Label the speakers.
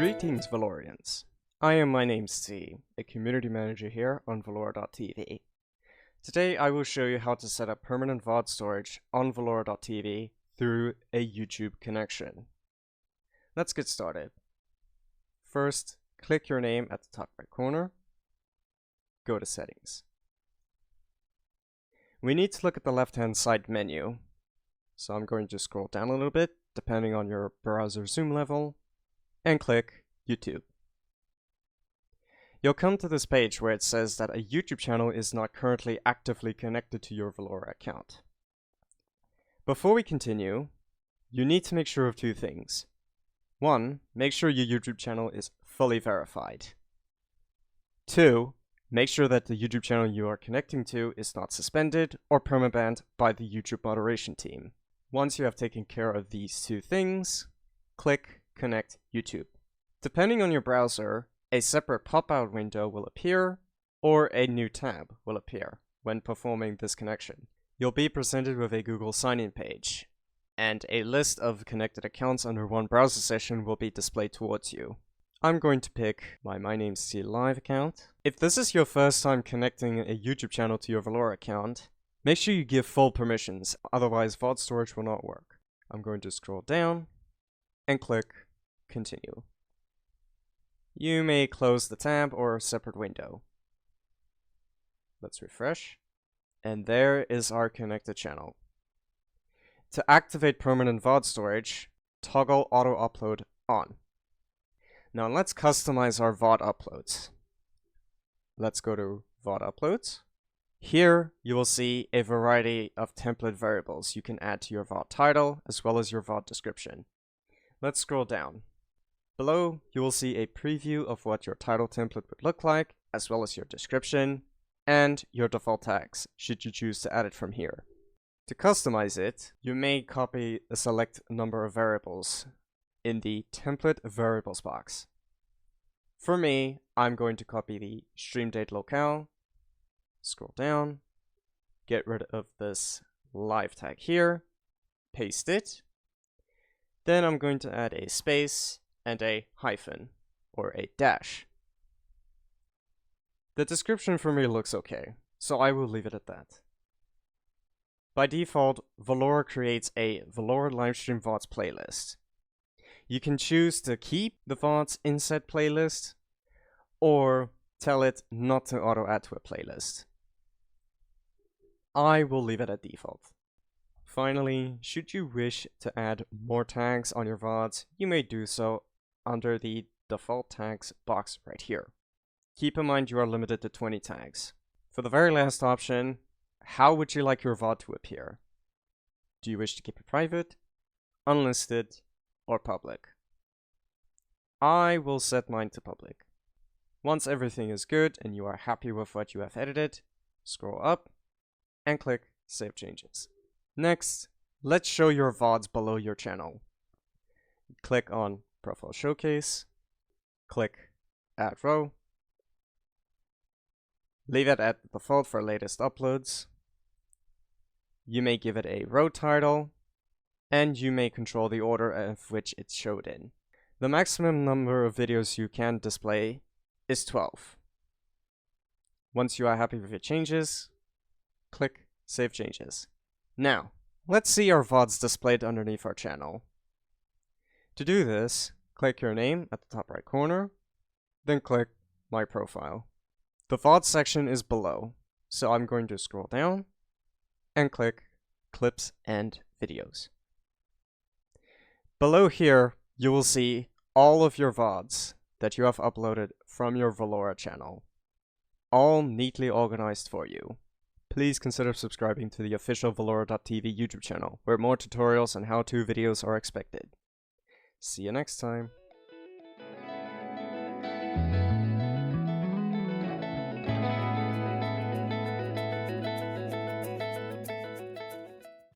Speaker 1: Greetings, Velorians. I am MyNamesTee, a community manager here on Velora.tv. Today I will show you how to set up permanent VOD storage on Velora.tv through a YouTube connection. Let's get started. First, click your name at the top right corner. Go to Settings. We need to look at the left-hand side menu. So I'm going to scroll down a little bit, depending on your browser zoom level, and click YouTube. You'll come to this page where it says that a YouTube channel is not currently actively connected to your Velora account. Before we continue, you need to make sure of two things. One, make sure your YouTube channel is fully verified. Two, make sure that the YouTube channel you are connecting to is not suspended or permabanned by the YouTube moderation team. Once you have taken care of these two things, click Connect YouTube. Depending on your browser, a separate pop-out window will appear or a new tab will appear when performing this connection. You'll be presented with a Google sign-in page, and a list of connected accounts under one browser session will be displayed towards you. I'm going to pick my MyNamesTee Live account. If this is your first time connecting a YouTube channel to your Velora account, make sure you give full permissions, otherwise VOD storage will not work. I'm going to scroll down and click Continue. You may close the tab or a separate window. Let's refresh. And there is our connected channel. To activate permanent VOD storage, toggle auto upload on. Now let's customize our VOD uploads. Let's go to VOD uploads. Here you will see a variety of template variables you can add to your VOD title as well as your VOD description. Let's scroll down. Below, you will see a preview of what your title template would look like, as well as your description, and your default tags, should you choose to add it from here. To customize it, you may copy a select number of variables in the template variables box. For me, I'm going to copy the stream date locale, scroll down, get rid of this live tag here, paste it. Then I'm going to add a space and a hyphen, or a dash. The description for me looks okay, so I will leave it at that. By default, Velora creates a Velora Livestream VODs playlist. You can choose to keep the VODs in said playlist, or tell it not to auto-add to a playlist. I will leave it at default. Finally, should you wish to add more tags on your VODs, you may do so under the default tags box right here. Keep in mind you are limited to 20 tags. For the very last option, how would you like your VOD to appear? Do you wish to keep it private, unlisted, or public? I will set mine to public. Once everything is good and you are happy with what you have edited, scroll up and click Save Changes. Next, let's show your VODs below your channel. Click on Profile Showcase, click Add Row, leave it at default for latest uploads. You may give it a row title, and you may control the order of which it's showed in. The maximum number of videos you can display is 12. Once you are happy with your changes, click Save Changes. Now, let's see our VODs displayed underneath our channel. To do this, click your name at the top right corner, then click My Profile. The VOD section is below, so I'm going to scroll down and click Clips and Videos. Below here, you will see all of your VODs that you have uploaded from your Velora channel, all neatly organized for you. Please consider subscribing to the official Velora.tv YouTube channel, where more tutorials and how-to videos are expected. See you next time.